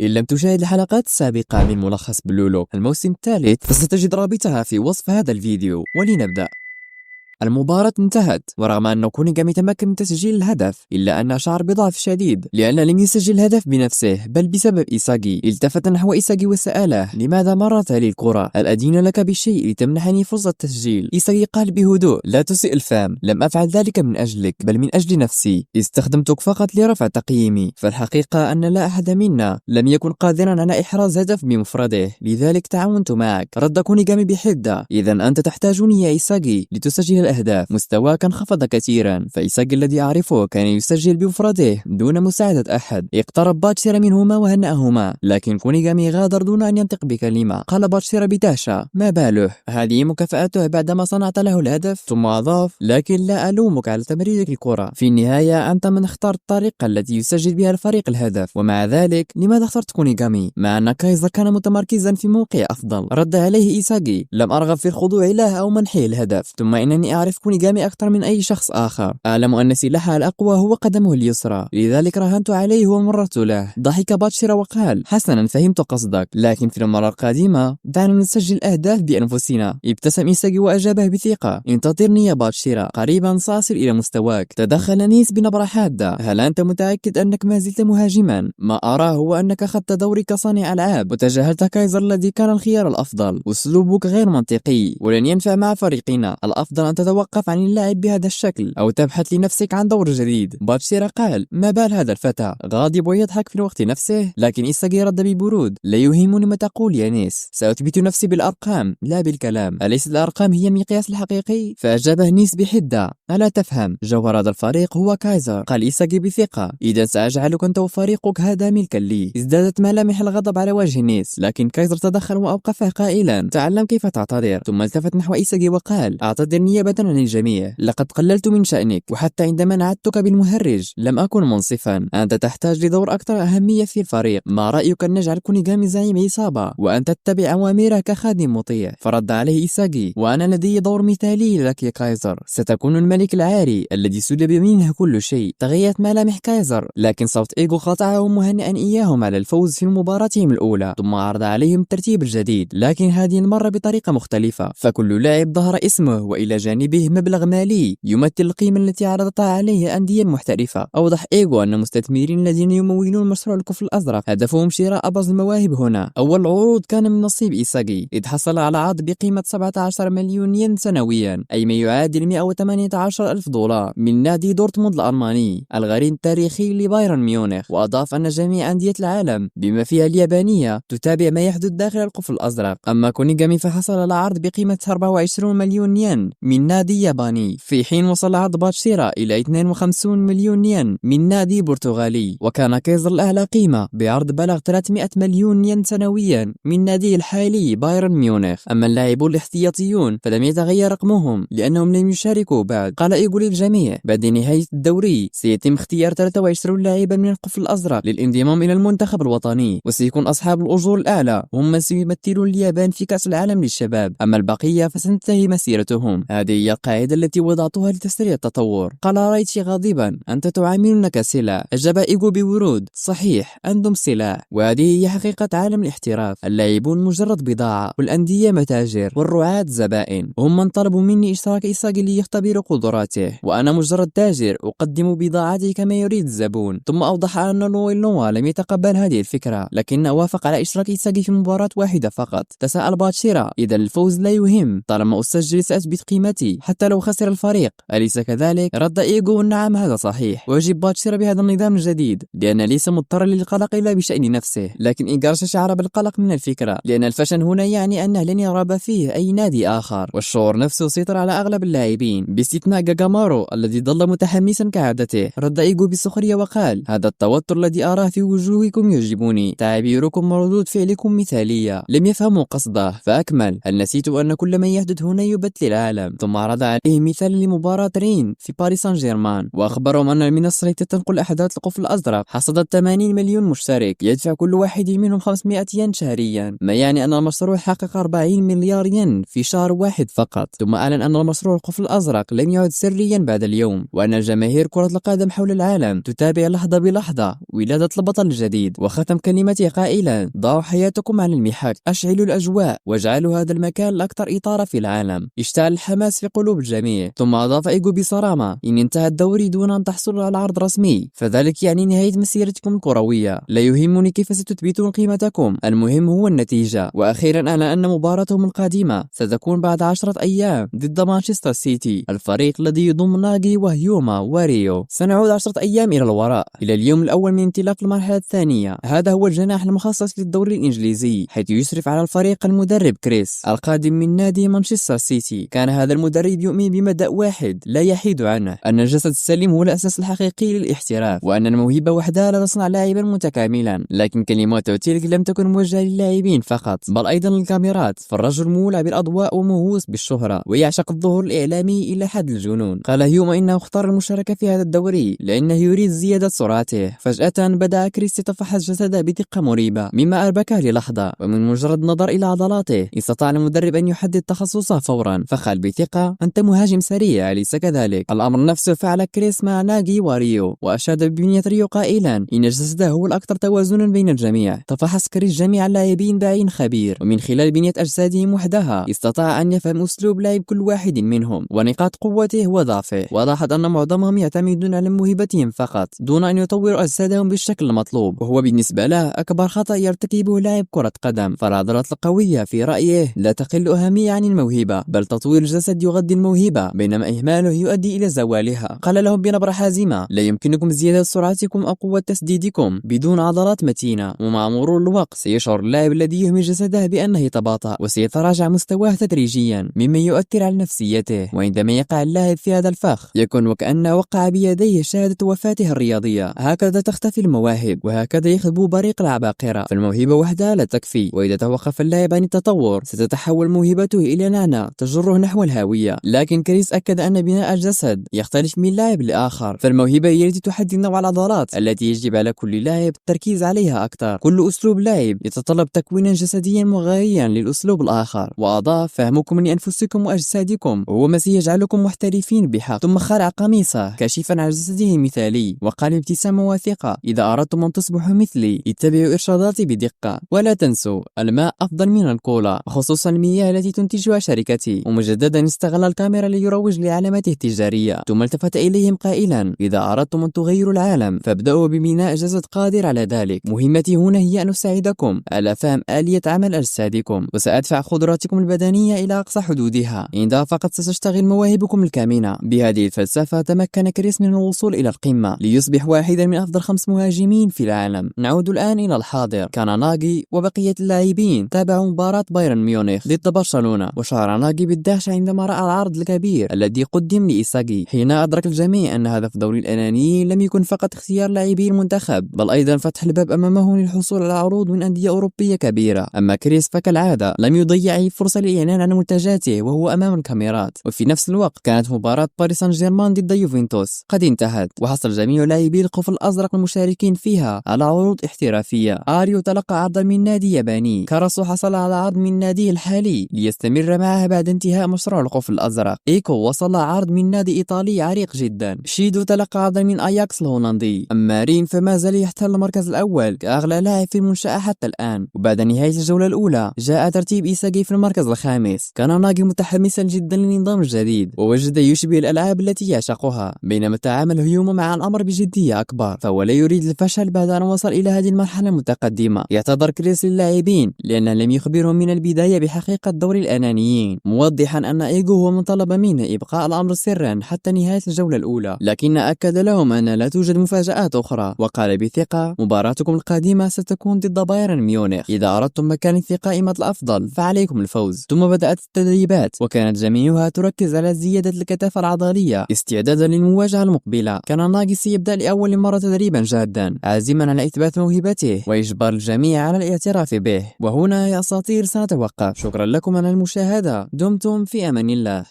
إن لم تشاهد الحلقات السابقة من ملخص بلولو الموسم الثالث فستجد رابطها في وصف هذا الفيديو. ولنبدأ. المباراة انتهت، ورغم أن كونيغامي تمكن من تسجيل الهدف إلا أنه شعر بضعف شديد لأن لم يسجل الهدف بنفسه بل بسبب إيساغي. التفت نحو إيساغي وسأله: لماذا مررت لي الكرة؟ هل أدين لك بشيء لتمنحني فرصة التسجيل؟ إيساغي قال بهدوء: لا تسئ الفهم، لم أفعل ذلك من أجلك بل من أجل نفسي، استخدمتك فقط لرفع تقييمي. فالحقيقة أن لا أحد منا لم يكن قادرا على إحراز هدف بمفرده، لذلك تعاونت معك. رد كونيغامي بحدة: إذا أنت تحتاجني يا إيساغي لتسجل الأهداف. مستواه كان انخفض كثيرا، فإيساغي الذي أعرفه كان يسجل بمفرده دون مساعدة أحد. اقترب باتشيرا منهما وهنأهما، لكن كونيغامي غادر دون أن ينطق بكلمة. قال باتشيرا بدهشة: ما باله؟ هذه مكافأته بعدما صنعت له الهدف؟ ثم أضاف: لكن لا ألومك على تمريرك الكرة، في النهاية أنت من اختار الطريقة التي يسجل بها الفريق الهدف. ومع ذلك لماذا اخترت كونيغامي مع أن كايزر كان متمركزا في موقع أفضل؟ رد عليه إيساغي: لم أرغب في الخضوع له أو منحه الهدف، ثم إنني أعرف كونيغامي أكثر من أي شخص آخر. أعلم أن سلاحه الأقوى هو قدمه اليسرى، لذلك راهنت عليه ومررت له. ضحك باتشيرا وقال: حسنا، فهمت قصدك، لكن في المرة القادمة دعنا نسجل أهداف بأنفسنا. ابتسم إيساغي وأجابه بثقة: انتظرني يا باتشيرا، قريبا سأصل إلى مستواك. تدخل نيس بنبرة حادة: هل أنت متأكد أنك ما زلت مهاجما؟ ما أراه هو أنك أخذت دوري كصانع ألعاب وتجاهلت كايزر الذي كان الخيار الأفضل. أسلوبك غير منطقي ولن ينفع مع فريقنا. الأفضل أن تتوقف عن اللعب بهذا الشكل أو تبحث لنفسك عن دور جديد. باتشيرا قال: ما بال هذا الفتى؟ غاضب ويضحك في الوقت نفسه. لكن إيساغي رد ببرود: لا يهمني ما تقول يا نيس، سأثبت نفسي بالأرقام لا بالكلام. أليس الأرقام هي المقياس الحقيقي؟ فأجابه نيس بحدة: ألا تفهم؟ جوهر هذا الفريق هو كايزر. قال إيساغي بثقة: إذا سأجعلك أنت وفريقك هذا ملكا لي. ازدادت ملامح الغضب على وجه نيس، لكن كايزر تدخل وأوقفه قائلا: تعلم كيف تعتذر. ثم التفت نحو إيساغي وقال: أعتذر نيابة عن الجميع، لقد قللت من شأنك، وحتى عندما نعدتك بالمهرج لم أكن منصفا. أنت تحتاج لدور أكثر أهمية في الفريق. ما رأيك أن نجعل كونيغامي زعيم عصابة وأن تتبع أوامره كخادم مطيع؟ فرد عليه إيساغي: وأنا لدي دور مثالي لك يا كايزر، ستكون الملك العاري الذي سلب منه كل شيء. تغيرت ملامح كايزر، لكن صوت إيغو قاطعهم مهنئا إياهم على الفوز في مباراتهم الأولى، ثم عرض عليهم الترتيب الجديد، لكن هذه المرة بطريقة مختلفة. فكل لاعب ظهر اسمه وإلى جانبه مبلغ مالي يمثل القيمة التي عرضتها عليه أندية محترفة. أوضح إيغو أن المستثمرين الذين يمولون مشروع الكفر الأزرق هدفهم شراء أبرز المواهب هنا. أول عروض كان من نصيب إيساغي، إذ حصل على عرض بقيمة 17 مليون ين سنويا، أي ما يعادل 118 ألف دولار، من نادي دورتموند الألماني الغريم التاريخي لبايرن ميونخ. وأضاف أن جميع أندية العالم بما فيها اليابانية تتابع ما يحدث داخل القفل الأزرق. أما كونيغامي فحصل على عرض بقيمة 24 مليون ين من نادي ياباني، في حين وصل عرض باتشيرا إلى 52 مليون ين من نادي برتغالي. وكان كايزر الأعلى قيمة بعرض بلغ 300 مليون ين سنويا من ناديه الحالي بايرن ميونخ. أما اللاعبون الاحتياطيون فلم يتغير رقمهم لأنهم لم يشاركوا بعد. قال إيغو للجميع: بعد نهاية الدوري سيتم اختيار 23 لاعبا من القفل الأزرق للانضمام إلى المنتخب الوطني، وسيكون أصحاب الأجور الأعلى هم من سيمثلون اليابان في كأس العالم للشباب، أما البقية فستنتهي مسيرتهم. هذه هي القاعدة التي وضعتها لتسريع التطور. قال رايتشي غاضبا: أنت تعاملنا كسلع. أجاب إيغو بورود: صحيح، أنتم سلع، وهذه هي حقيقة عالم الاحتراف. اللاعبون مجرد بضاعة، والأندية متاجر، والرعاة زبائن. هم من طلبوا مني إشراك إيساغي ليختبروا قدراته، وأنا مجرد تاجر أقدم بضاعتي كما يريد الزبون. ثم أوضح أن لوي نوا لم يتقبل هذه الفكرة، لكنه وافق على إشراك إيساغي في مباراة واحدة فقط. تساءل باتشيرا: إذا الفوز لا يهم، طالما أسجل سأثبت قيمتي حتى لو خسر الفريق، أليس كذلك؟ رد إيغو: نعم، هذا صحيح. ويجب باتشيرا بهذا النظام الجديد لأن ليس مضطرا للقلق إلا بشأن نفسه. لكن إيغارشا شعر بالقلق من الفكرة، لأن الفشل هنا يعني أنه لن يرغب فيه أي نادي آخر، والشعور نفسه سيطر على أغلب اللاعبين باستثناء غاغامارو الذي ظل متحمسا كعادته. رد إيغو بسخرية وقال: هذا التوتر الذي أراه في وجوهكم يعجبني، تعابيركم وردود فعلكم مثالية. لم يفهموا قصده، فأكمل: هل نسيت أن كل ما يحدث هنا يبت للعالم؟ ثم وعرض عليه مثال لمباراة رين في باريس سان جيرمان، وأخبرهم أن المنصة التي تنقل أحداث القفل الأزرق حصدت 80 مليون مشترك يدفع كل واحد منهم 500 ين شهريا، ما يعني أن المشروع حقق 40 مليار ين في شهر واحد فقط. ثم أعلن أن المشروع القفل الأزرق لم يعد سريا بعد اليوم، وأن الجماهير كرة القدم حول العالم تتابع لحظة بلحظة ولادة البطل الجديد. وختم كلمته قائلا: ضعوا حياتكم على المحك، أشعلوا الأجواء واجعلوا هذا المكان الأكثر إثارة في العالم. اشتعل الحماس في قلوب الجميع. ثم أضاف إيجو بصرامة: إن انتهى الدوري دون أن تحصلوا على عرض رسمي فذلك يعني نهاية مسيرتكم الكروية. لا يهمني كيف ستثبتون قيمتكم، المهم هو النتيجة. وأخيرا أعلن أن مباراتهم القادمة ستكون بعد 10 أيام ضد مانشستر سيتي، الفريق الذي يضم ناغي وهيوما وريو. سنعود 10 أيام إلى الوراء، إلى اليوم الأول من انطلاق المرحلة الثانية. هذا هو الجناح المخصص للدوري الإنجليزي، حيث يشرف على الفريق المدرب كريس القادم من نادي مانشستر سيتي. كان هذا المدرب يؤمن بمبدأ واحد لا يحيد عنه، أن الجسد السليم هو الأساس الحقيقي للاحتراف، وأن الموهبة وحدها لا تصنع لاعبا متكاملا. لكن كلماته تلك لم تكن موجهة للاعبين فقط، بل أيضا للكاميرات، فالرجل مولع بالأضواء ومهووس بالشهرة ويعشق الظهور الإعلامي إلى حد الجنون. قال هيوما إنه اختار المشاركة في هذا الدوري لأنه يريد زيادة سرعته. فجأة بدأ كريس يتفحص جسده بدقة مريبة، مما أربكه للحظة، ومن مجرد النظر إلى عضلاته استطاع المدرب أن يحدد تخصصه فورا. فقال بثقة: أنت مهاجم سريع، أليس كذلك؟ الأمر نفسه فعل كريس مع ناغي وريو، وأشاد ببنية ريو قائلا إن جسده هو الأكثر توازنا بين الجميع. تفحص كريس جميع اللاعبين بعين خبير، ومن خلال بنية أجسادهم وحدها استطاع أن يفهم أسلوب لعب كل واحد منهم ونقاط قوته وضعفه، ولاحظ أن معظمهم يعتمدون على موهبتهم فقط دون أن يطوروا أجسادهم بالشكل المطلوب، وهو بالنسبة له أكبر خطأ يرتكبه لاعب كرة قدم. فالعضلات القوية في رأيه لا تقل أهمية عن الموهبة، بل تطوير الجسد يغذي الموهبة بينما إهماله يؤدي إلى زوالها. قال لهم بنبرة حازمة: لا يمكنكم زيادة سرعتكم أو قوة تسديدكم بدون عضلات متينة، ومع مرور الوقت سيشعر اللاعب الذي يهمل جسده بأنه تباطأ وسيتراجع مستواه تدريجيا، مما يؤثر على نفسيته. وعندما يقع اللاعب في هذا الفخ يكون وكأنه وقع بيديه شهادة وفاته الرياضية. هكذا تختفي المواهب، وهكذا يخبو بريق العباقرة. فالموهبة وحدها لا تكفي، وإذا توقف اللاعب عن التطور ستتحول موهبته إلى نعناع تجره نحو الهاوية. لكن كريس أكد أن بناء الجسد يختلف من لاعب لآخر، فالموهبة هي التي تحدد نوع العضلات التي يجب على كل لاعب التركيز عليها أكثر. كل أسلوب لاعب يتطلب تكوينا جسديا مغايرا للأسلوب الآخر. وأضاف: فهمكم لأنفسكم وأجسادكم هو ما سيجعلكم محترفين بحق. ثم خلع قميصه كاشفا عن جسده المثالي وقال بابتسامة واثقة: إذا أردتم أن تصبحوا مثلي اتبعوا إرشاداتي بدقة، ولا تنسوا الماء أفضل من الكولا، خصوصا المياه التي تنتجها شركتي. ومجددا استغل الكاميرا ليروج لعلامته التجارية، ثم التفت إليهم قائلا: إذا أردتم أن تغيروا العالم فابدأوا ببناء جسد قادر على ذلك. مهمتي هنا هي أن أساعدكم على فهم آلية عمل أجسادكم، وسأدفع قدراتكم البدنية إلى أقصى حدودها، عندها فقط ستشتغل مواهبكم الكامنة. بهذه الفلسفة تمكن كريس من الوصول إلى القمة ليصبح واحدا من أفضل 5 مهاجمين في العالم. نعود الآن إلى الحاضر. كان ناغي وبقية اللاعبين تابعوا مباراة بايرن ميونخ ضد برشلونة، وشعر ناغي بالدهشة عندما رأى العرض الكبير الذي قدم لإيساغي. حين أدرك الجميع أن هدف دوري الأنانيين لم يكن فقط اختيار لاعبي المنتخب، بل أيضا فتح الباب أمامه للحصول على عروض من أندية أوروبية كبيرة. أما كريس فكالعادة لم يضيع أي فرصة للإعلان عن منتجاته وهو أمام الكاميرات. وفي نفس الوقت كانت مباراة باريس سان جيرمان ضد يوفنتوس قد انتهت، وحصل جميع لاعبي القفل الأزرق المشاركين فيها على عروض احترافية. آريو تلقى عرضا من نادي ياباني، كاراسو حصل على عرض من ناديه الحالي ليستمر معه بعد انتهاء مشروع القفل الأزرق. إيكو وصل عرض من نادي إيطالي عريق جدا. شيدو تلقى عرضا من أياكس الهولندي. أما رين فما زال يحتل المركز الأول كأغلى لاعب في المنشأة حتى الآن. وبعد نهاية الجولة الأولى جاء ترتيب إيساغي في المركز الخامس. كان ناغي متحمسا جدا للنظام الجديد ووجد يشبه الألعاب التي يعشقها، بينما تعامل هيوما مع الأمر بجدية أكبر، فهو لا يريد الفشل بعد أن وصل إلى هذه المرحلة المتقدمة. يعتذر كريس للاعبين لأنه لم يخبرهم من البداية بحقيقة دور الأنانيين، موضحا أن إيجو هو من طلب منه إبقاء الأمر سرا حتى نهاية الجولة الأولى، لكن أكد لهم أن لا توجد مفاجآت أخرى. وقال بثقة: مباراتكم القادمة ستكون ضد بايرن ميونخ، إذا أردتم مكان في قائمة الأفضل فعليكم الفوز. ثم بدأت التدريبات وكانت جميعها تركز على زيادة الكثافة العضلية استعدادا للمواجهة المقبلة. كان ناغي سيبدأ لأول مرة تدريبا جادا، عازما على إثبات موهبته وإجبار الجميع على الاعتراف به. وهنا يا أساطير سنتوقف. شكرا لكم على المشاهدة، دمتم في أمان الله.